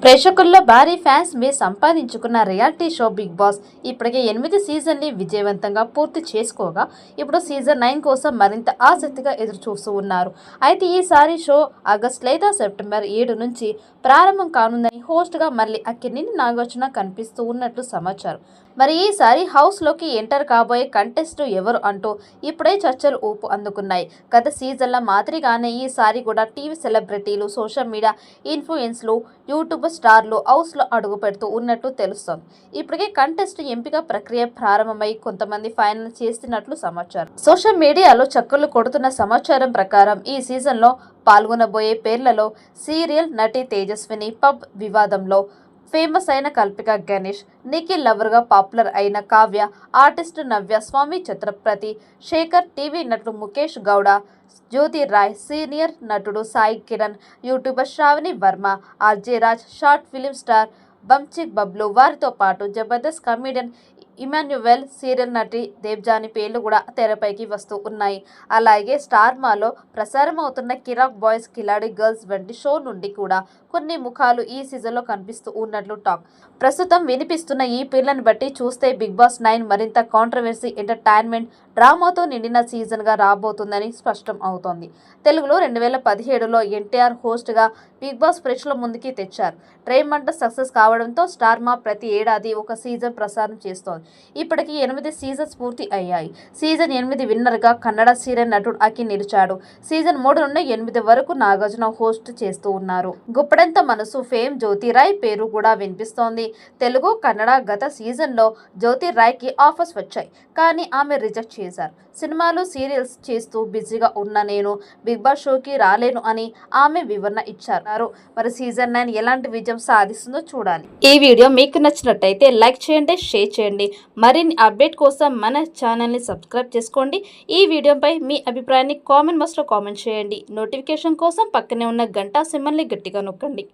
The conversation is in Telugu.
ప్రేక్షకుల్లో భారీ ఫ్యాన్స్ ని సంపాదించుకున్న రియాలిటీ షో బిగ్ బాస్ ఇప్పటికే 8 సీజన్ని విజయవంతంగా పూర్తి చేసుకోగా ఇప్పుడు సీజన్ 9 కోసం మరింత ఆసక్తిగా ఎదురు చూస్తూ ఉన్నారు. అయితే ఈసారి షో ఆగస్టు లేదా సెప్టెంబర్ 7 నుంచి ప్రారంభం కానుందని హోస్ట్గా మళ్ళీ అక్కినేని నాగార్జున కనిపిస్తూ ఉన్నట్లు సమాచారం. మరి ఈసారి హౌస్లోకి ఎంటర్ కాబోయే కంటెస్టు ఎవరు అంటూ ఇప్పుడే చర్చలు ఊపు అందుకున్నాయి. గత సీజన్ల మాదిరిగానే ఈసారి కూడా టీవీ సెలబ్రిటీలు, సోషల్ మీడియా ఇన్ఫ్లుయెన్స్లు, యూట్యూబ్ స్టార్లు హౌస్లో అడుగు పెడుతూ ఉన్నట్టు తెలుస్తోంది. ఇప్పటికే కంటెస్ట్ ఎంపిక ప్రక్రియ ప్రారంభమై కొంతమంది ఫైనల్ చేస్తున్నట్లు సమాచారం. సోషల్ మీడియాలో చక్కర్లు కొడుతున్న సమాచారం ప్రకారం ఈ సీజన్లో పాల్గొనబోయే పేర్లలో సీరియల్ నటి తేజస్విని, పబ్ వివాదంలో ఫేమస్ అయిన కల్పిక గణేష్, నిఖిల్ లవర్గా పాపులర్ అయిన కావ్య, ఆర్టిస్టు నవ్య, స్వామి ఛత్రపతి శేఖర్, టీవీ నటుడు ముఖేష్ గౌడ, జ్యోతి రాయ్, సీనియర్ నటుడు Sai Kiran, YouTuber Sravani Varma, RJ Raj, short film star Banchik Bablu, వారితో పాటు జబర్దస్త్ కమెడియన్ ఇమాన్యువెల్, సీరియల్ నటి దేవ్జాని పేర్లు కూడా తెరపైకి వస్తూ ఉన్నాయి. అలాగే స్టార్మాలో ప్రసారం అవుతున్న కిరాక్ బాయ్స్, కిలాడి గర్ల్స్ వంటి షో నుండి కూడా కొన్ని ముఖాలు ఈ సీజన్లో కనిపిస్తూ ఉన్నట్లు టాక్. ప్రస్తుతం వినిపిస్తున్న ఈ పేర్లను బట్టి చూస్తే బిగ్ బాస్ 9 మరింత కాంట్రవర్సీ, ఎంటర్టైన్మెంట్, డ్రామాతో నిండిన సీజన్గా రాబోతుందని స్పష్టం అవుతోంది. తెలుగులో 2017లో ఎన్టీఆర్ హోస్ట్గా బిగ్ బాస్ ప్రేక్షకుల ముందుకి తెచ్చారు. ట్రేమంట సక్సెస్ కావడంతో స్టార్మా ప్రతి ఏడాది ఒక సీజన్ ప్రసారం చేస్తోంది. ఇప్పటికీ 8 సీజన్స్ పూర్తి అయ్యాయి. సీజన్ 8 విన్నర్గా కన్నడ సీరియల్ నటుడు అఖి నిలిచాడు. సీజన్ 3 నుండి 8 వరకు నాగార్జున హోస్ట్ చేస్తూ ఉన్నారు. గుప్పడంత మనసు ఫేమ్ జ్యోతి రాయ్ పేరు కూడా వినిపిస్తోంది. తెలుగు, కన్నడ గత సీజన్లో జ్యోతి రాయ్కి ఆఫర్స్ వచ్చాయి, కానీ ఆమె రిజెక్ట్ చేశారు. సినిమాలు, సీరియల్స్ చేస్తూ బిజీగా ఉన్న నేను బిగ్ బాస్ షోకి రాలేను అని ఆమె వివరణ ఇచ్చారు. మరి సీజన్ 9 ఎలాంటి విజయం సాధిస్తుందో చూడాలి. ఈ వీడియో మీకు నచ్చినట్టయితే లైక్ చేయండి, షేర్ చేయండి. మరిన్ని అప్డేట్ కోసం మన ఛానల్ని సబ్స్క్రైబ్ చేసుకోండి. ఈ వీడియోపై మీ అభిప్రాయాన్ని కామెంట్ బాక్స్లో కామెంట్ చేయండి. నోటిఫికేషన్ కోసం పక్కనే ఉన్న గంట సింబల్ని గట్టిగా నొక్కండి.